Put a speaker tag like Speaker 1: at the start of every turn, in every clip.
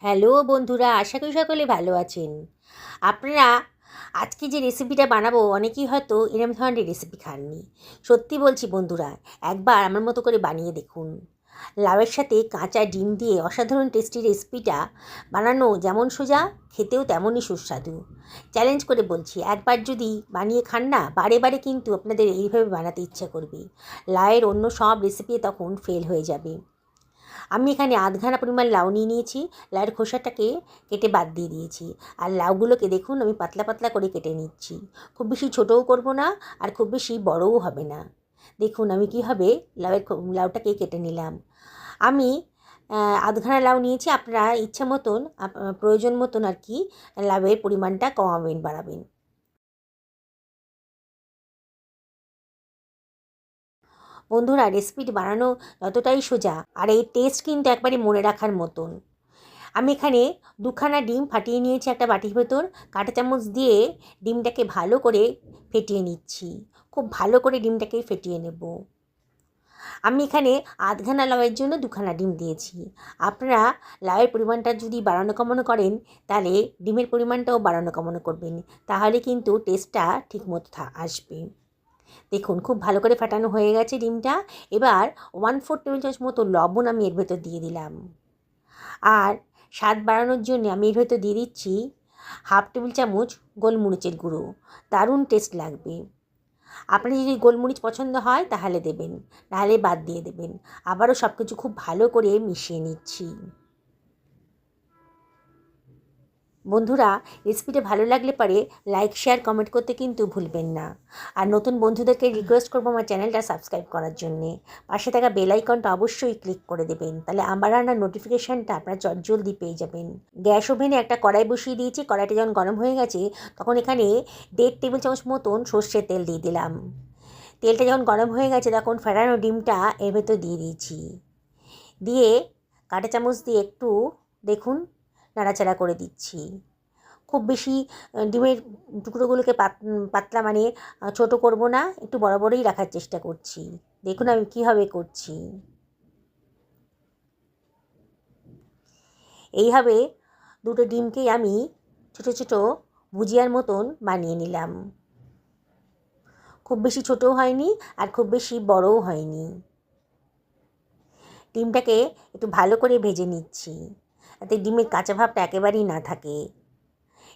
Speaker 1: Hello বন্ধুরা, আশা করি সকলে ভালো আছেন। আপনারা আজকে যে রেসিপিটা বানাবো অনেকেই হয়তো এরম ধরনের রেসিপি খাননি। সত্যি বলছি বন্ধুরা, একবার আমার মতো করে বানিয়ে দেখুন। লাউয়ের সাথে কাঁচা ডিম দিয়ে অসাধারণ টেস্টি রেসিপিটা বানানো যেমন সোজা, খেতেও তেমনই সুস্বাদু। চ্যালেঞ্জ করে বলছি, একবার যদি বানিয়ে খান না, বারে বারে কিন্তু আপনাদের এইভাবে বানাতে ইচ্ছা করবে। লাউয়ের অন্য সব রেসিপি তখন ফেল হয়ে যাবে। আমি এখানে আধঘানা পরিমাণ লাউ নিয়ে নিয়েছি। লাউয়ের খোসাটাকে কেটে বাদ দিয়ে দিয়েছি। আর লাউগুলোকে দেখুন আমি পাতলা পাতলা করে কেটে নিচ্ছি। খুব বেশি ছোটও করব না, আর খুব বেশি বড়ও হবে না। দেখুন আমি কীভাবে লাউটাকে কেটে নিলাম। আমি আধঘানা লাউ নিয়েছি। আপনারা ইচ্ছা মতন প্রয়োজন মতন আর কি লাউয়ের পরিমাণটা কমাবেন বাড়াবেন। বন্ধুরা, রেসিপিটি বানানো যতটাই সোজা, আর এই টেস্ট কিন্তু একবারে মনে রাখার মতন। আমি এখানে দুখানা ডিম ফাটিয়ে নিয়েছি একটা বাটির ভেতর। কাঁটা চামচ দিয়ে ডিমটাকে ভালো করে ফেটিয়ে নিচ্ছি। খুব ভালো করে ডিমটাকে ফেটিয়ে নেব। আমি এখানে আধখানা লাউয়ের জন্য দুখানা ডিম দিয়েছি। আপনারা লাউয়ের পরিমাণটা যদি বাড়ানো কমানো করেন, তাহলে ডিমের পরিমাণটাও বাড়ানো কমানো করবেন। তাহলে কিন্তু টেস্টটা ঠিকমতো আসবে। দেখুন খুব ভালো করে ফাটানো হয়ে গেছে ডিমটা। এবার 1/4 টেবিল চামচ মতো লবণ আমি এর ভেতর দিয়ে দিলাম। আর স্বাদ বাড়ানোর জন্য আমি এর ভেতর দিয়ে দিচ্ছি 1/2 টেবিল চামচ গোলমরিচের গুঁড়ো। দারুণ টেস্ট লাগবে। আপনার যদি গোলমরিচ পছন্দ হয় তাহলে দেবেন, নাহলে বাদ দিয়ে দেবেন। আবারও সব কিছু খুব ভালো করে মিশিয়ে নিচ্ছি। বন্ধুরা, রেসিপিটা ভালো লাগলে পারে লাইক শেয়ার কমেন্ট করতে কিন্তু ভুলবেন না। আর নতুন বন্ধুদেরকে রিকোয়েস্ট করবো আমার চ্যানেলটা সাবস্ক্রাইব করার জন্যে। পাশে থাকা বেল আইকনটা অবশ্যই ক্লিক করে দেবেন, তাহলে আমার রান্নার নোটিফিকেশানটা আপনারা জলদি পেয়ে যাবেন। গ্যাস ওভেনে একটা কড়াই বসিয়ে দিয়েছি। কড়াইটা যখন গরম হয়ে গেছে, তখন এখানে 1.5 টেবিল চামচ মতন সর্ষের তেল দিয়ে দিলাম। তেলটা যখন গরম হয়ে গেছে, তখন ফেটানো ডিমটা এর ভেতর দিয়ে দিয়েছি। দিয়ে কাঁটা চামচ দিয়ে একটু দেখুন নাড়াচাড়া করে দিচ্ছি। খুব বেশি ডিমের টুকরোগুলোকে পাতলা মানে ছোট করব না, একটু বড় বড়ই রাখার চেষ্টা করছি। দেখুন আমি কীভাবে করছি। এইভাবে দুটো ডিমকেই আমি ছোট ছোট ভুজিয়ার মতন বানিয়ে নিলাম। খুব বেশি ছোটও হয়নি, আর খুব বেশি বড়ও হয়নি। ডিমটাকে একটু ভালো করে ভেজে নিচ্ছি, যাতে ডিমের কাঁচা ভাবটা একেবারেই না থাকে।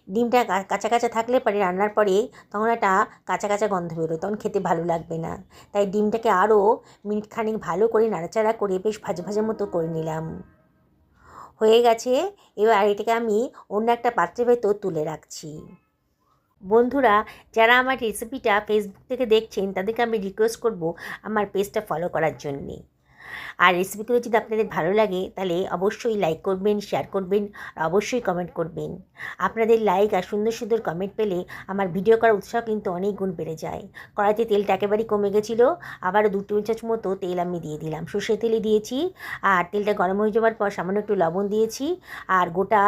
Speaker 1: ডিমটা কাঁচা কাঁচা থাকলে পরে রান্নার পরে তখন একটা কাঁচা কাঁচা গন্ধ বেরোয়, তখন খেতে ভালো লাগবে না। তাই ডিমটাকে আরও মিনিট খানেক ভালো করে নাড়াচাড়া করে বেশ ভাজা ভাজা মতো করে নিলাম। হয়ে গেছে। এবার এটাকে আমি অন্য একটা পাত্রের ভেতর তুলে রাখছি। বন্ধুরা, যারা আমার রেসিপিটা ফেসবুক থেকে দেখছেন, তাদেরকে আমি রিকোয়েস্ট করব আমার পেজটা ফলো করার জন্যে। আর রেসিপিগুলো যদি আপনাদের ভালো লাগে, তাহলে অবশ্যই লাইক করবেন, শেয়ার করবেন, আর অবশ্যই কমেন্ট করবেন। আপনাদের লাইক আর সুন্দর সুন্দর কমেন্ট পেলে আমার ভিডিও করার উৎসাহ কিন্তু অনেক গুণ বেড়ে যায়। কড়াইতে তেলটা একেবারেই কমে গেছিলো। আবারও 2 টেবিল চামচ মতো তেল আমি দিয়ে দিলাম। সর্ষের তেলই দিয়েছি। আর তেলটা গরম হয়ে যাওয়ার পর সামান্য একটু লবণ দিয়েছি, আর গোটা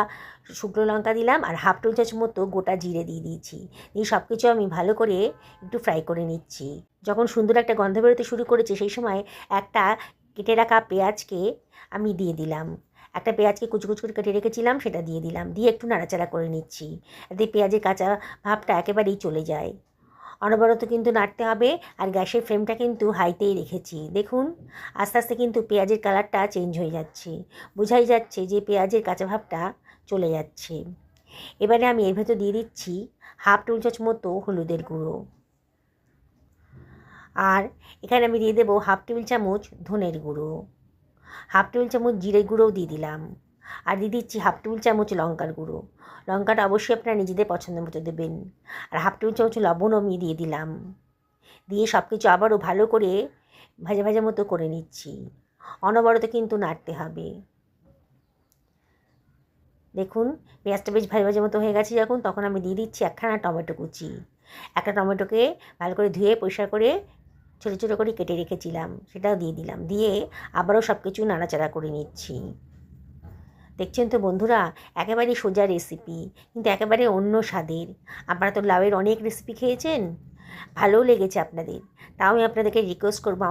Speaker 1: শুকনো লঙ্কা দিলাম, আর 1/2 টেবিল চামচ মতো গোটা জিরে দিয়ে দিয়েছি। দিয়ে সব কিছু আমি ভালো করে একটু ফ্রাই করে নিচ্ছি। যখন সুন্দর একটা গন্ধ বেরোতে শুরু করেছে, সেই সময় একটা কেটে রাখা পেঁয়াজকে আমি দিয়ে দিলাম। একটা পেঁয়াজকে কুচি কুচি করে কেটে রেখেছিলাম, সেটা দিয়ে দিলাম। দিয়ে একটু নাড়াচাড়া করে নিচ্ছি, এতে পেঁয়াজের কাঁচা ভাবটা একেবারেই চলে যায়। অনবরত কিন্তু নাড়তে হবে, আর গ্যাসের ফ্লেমটা কিন্তু হাইতেই রেখেছি। দেখুন আস্তে আস্তে কিন্তু পেঁয়াজের কালারটা চেঞ্জ হয়ে যাচ্ছে। বোঝাই যাচ্ছে যে পেঁয়াজের কাঁচা ভাবটা চলে যাচ্ছে। এবারে আমি এর ভেতর দিয়ে দিচ্ছি 1/2 টেবিল চামচ মতো হলুদের গুঁড়ো। আর এখানে আমি দিয়ে দেবো 1/2 টেবিল চামচ ধনের গুঁড়ো, 1/2 টেবিল চামচ জিরের গুঁড়োও দিয়ে দিলাম। আর দিয়ে দিচ্ছি 1/2 টেবিল চামচ লঙ্কার গুঁড়ো। লঙ্কাটা অবশ্যই আপনারা নিজেদের পছন্দ মতো দেবেন। আর 1/2 টেবিল চামচ লবণও আমি দিয়ে দিলাম। দিয়ে সব কিছু আবারও ভালো করে ভাজা ভাজা মতো করে নিচ্ছি। অনবরত কিন্তু নাড়তে হবে। দেখুন পেঁয়াজটা বেশ ভাজা ভাজা মতো হয়ে গেছে যখন, তখন আমি দিয়ে দিচ্ছি একখানা টমেটো কুচি। একটা টমেটোকে ভালো করে ধুয়ে পরিষ্কার করে ছোটো ছোটো করে কেটে রেখেছিলাম, সেটাও দিয়ে দিলাম। দিয়ে আবারও সব কিছু নাড়াচাড়া করে নিচ্ছি। দেখছেন তো বন্ধুরা, একেবারেই সোজা রেসিপি, কিন্তু একেবারে অন্য স্বাদের। আপনারা তো লাউয়ের অনেক রেসিপি খেয়েছেন, ভালোও লেগেছে আপনাদের। তাও আমি আপনাদেরকে রিকোয়েস্ট করবো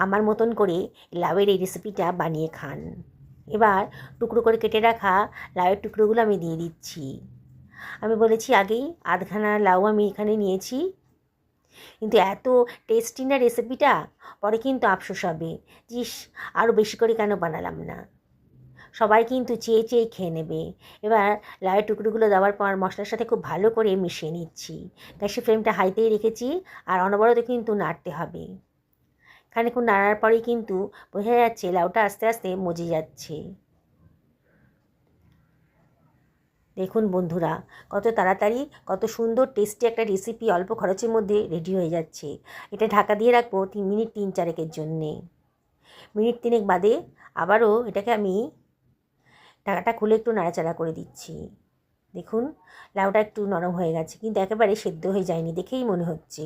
Speaker 1: আমার মতন করে লাউয়ের এই রেসিপিটা বানিয়ে খান। এবার টুকরো করে কেটে রাখা লাউয়ের টুকরোগুলো আমি দিয়ে দিচ্ছি। আমি বলেছি আগেই আধখানা লাউ আমি এখানে নিয়েছি, কিন্তু এত টেস্টি না রেসিপিটা, পরে কিন্তু আফসোস হবে, ইস আরও বেশি করে কেন বানালাম না। সবাই কিন্তু চেয়ে চেয়ে খেয়ে নেবে। এবার লাউয়ের টুকরোগুলো দেওয়ার পর মশলার সাথে খুব ভালো করে মিশিয়ে নিচ্ছি। গ্যাসের ফ্লেমটা হাইতেই রেখেছি, আর অনবরত কিন্তু নাড়তে হবে। খানিকক্ষণ নাড়ার পরেই কিন্তু বোঝা যাচ্ছে লাউটা আস্তে আস্তে মজে যাচ্ছে। দেখুন বন্ধুরা, কত তাড়াতাড়ি কত সুন্দর টেস্টি একটা রেসিপি অল্প খরচের মধ্যে রেডি হয়ে যাচ্ছে। এটা ঢাকা দিয়ে রাখবো মিনিট 3-4 জন্যে। মিনিট 3 বাদে আবারও এটাকে আমি ঢাকাটা খুলে একটু নাড়াচাড়া করে দিচ্ছি। দেখুন লাউটা একটু নরম হয়ে গেছে, কিন্তু একেবারে সেদ্ধ হয়ে যায়নি দেখেই মনে হচ্ছে।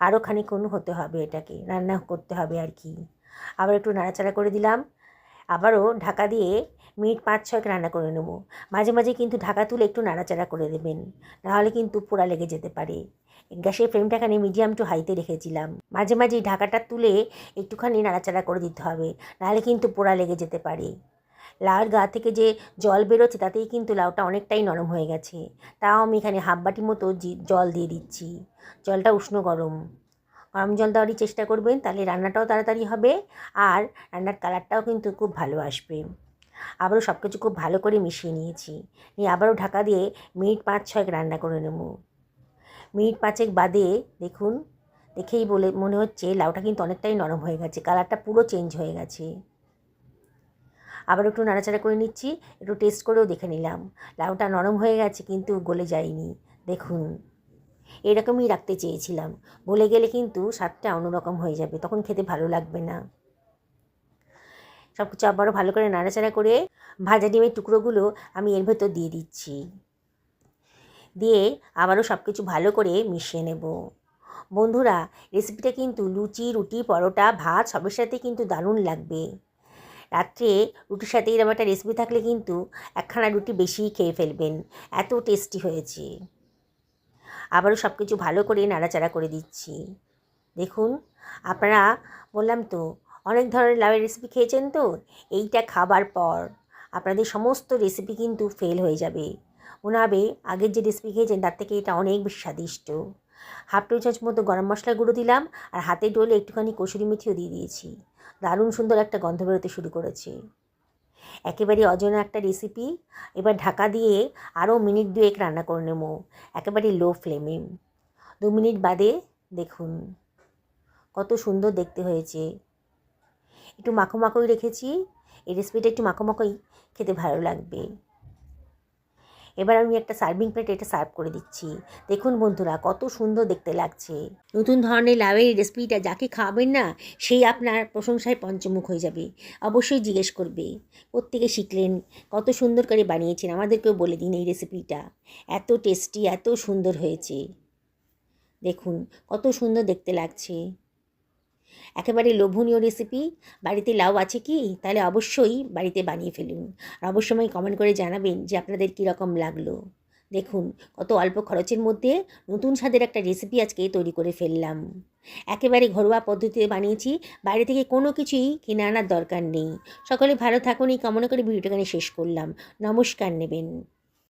Speaker 1: আরও খানিকক্ষণ হতে হবে, এটাকে রান্না করতে হবে আর কি। আবার একটু নাড়াচাড়া করে দিলাম। আবারও ঢাকা দিয়ে মিনিট 5-6 রান্না করে নেব। মাঝে মাঝে কিন্তু ঢাকা তুলে একটু নাড়াচাড়া করে দেবেন, নাহলে কিন্তু পোড়া লেগে যেতে পারে। গ্যাসের ফ্লেমটা এখানে মিডিয়াম টু হাইতে রেখেছিলাম। মাঝে মাঝে ঢাকাটা তুলে একটুখানি নাড়াচাড়া করে দিতে হবে, নাহলে কিন্তু পোড়া লেগে যেতে পারে। লাউয়ের গা থেকে যে জল বেরোচ্ছে তাতেই কিন্তু লাউটা অনেকটাই নরম হয়ে গেছে। তাও আমি এখানে হাফ বাটি মতো জল দিয়ে দিচ্ছি। জলটা উষ্ণ গরম জল দেওয়ারই চেষ্টা করবেন, তাহলে রান্নাটাও তাড়াতাড়ি হবে আর রান্নার কালারটাও কিন্তু খুব ভালো আসবে। আবারও সব কিছু খুব ভালো করে মিশিয়ে নিয়েছি, নিয়ে আবারও ঢাকা দিয়ে মিনিট 5-6 রান্না করে নেব। মিনিট 5 বাদে দেখুন, দেখেই বলে মনে হচ্ছে লাউটা কিন্তু অনেকটাই নরম হয়ে গেছে, কালারটা পুরো চেঞ্জ হয়ে গেছে। আবার একটু নাড়াচাড়া করে নিচ্ছি, একটু টেস্ট করেও দেখে নিলাম লাউটা নরম হয়ে গেছে কিন্তু গলে যায়নি। দেখুন এরকমই রাখতে চেয়েছিলাম, গলে গেলে কিন্তু স্বাদটা অন্যরকম হয়ে যাবে, তখন খেতে ভালো লাগবে না। সব কিছু আবারও ভালো করে নাড়াচাড়া করে ভাজা ডিমের টুকরোগুলো আমি এর ভেতর দিয়ে দিচ্ছি। দিয়ে আবারও সব কিছু ভালো করে মিশিয়ে নেব। বন্ধুরা, রেসিপিটা কিন্তু লুচি, রুটি, পরোটা, ভাত সবের সাথে কিন্তু দারুণ লাগবে। রাত্রে রুটির সাথে এরকম একটা রেসিপি থাকলে কিন্তু একখানা রুটি বেশিই খেয়ে ফেলবেন, এত টেস্টি হয়েছে। আবারও সব কিছু ভালো করে নাড়াচাড়া করে দিচ্ছি। দেখুন আপনারা, বললাম তো অনেক ধরনের লাউয়ের রেসিপি খেয়েছেন, তো এইটা খাবার পর আপনাদের সমস্ত রেসিপি কিন্তু ফেল হয়ে যাবে। মনে হবে আগের যে রেসিপি খেয়েছেন তার থেকে এটা অনেক বেশি স্বাদিষ্ট। হাফ টেবিল চামচ মতো গরম মশলা গুঁড়ো দিলাম, আর হাতে ডলে একটুখানি কসুরি মেথিও দিয়ে দিয়েছি। দারুণ সুন্দর একটা গন্ধ বেরোতে শুরু করেছে। একেবারে অজানা একটা রেসিপি। এবার ঢাকা দিয়ে আরও মিনিট 2 রান্না করে নেব, একেবারে লো ফ্লেমে। 2 মিনিট বাদে দেখুন কত সুন্দর দেখতে হয়েছে। একটু মাখো মাখোই রেখেছি, এই রেসিপিটা একটু মাখো মাখোই খেতে ভালো লাগবে। এবার আমি একটা সার্ভিং প্লেটে এটা সার্ভ করে দিচ্ছি। দেখুন বন্ধুরা, কত সুন্দর দেখতে লাগছে। নতুন ধরনের লাউয়ের রেসিপিটা যাকে খাওয়াবেন না, সেই আপনার প্রশংসায় পঞ্চমুখ হয়ে যাবে। অবশ্যই জিজ্ঞেস করবে কোত্থেকে শিখলেন, কত সুন্দর করে বানিয়েছেন, আমাদেরকেও বলে দিন এই রেসিপিটা। এত টেস্টি, এত সুন্দর হয়েছে। দেখুন কত সুন্দর দেখতে লাগছে, একেবারে লোভনীয় রেসিপি। বাড়িতে লাউ আছে কি? তাহলে অবশ্যই বাড়িতে বানিয়ে ফেলুন, আর অবশ্যই কমেন্ট করে জানাবেন যে আপনাদের কীরকম লাগলো। দেখুন কত অল্প খরচের মধ্যে নতুন স্বাদের একটা রেসিপি আজকে তৈরি করে ফেললাম। একেবারে ঘরোয়া পদ্ধতিতে বানিয়েছি, বাইরে থেকে কোনো কিছুই কিনে আনার দরকার নেই। সকলে ভালো থাকুন এই কামনা করে ভিডিওটা শেষ করলাম। নমস্কার নেবেন।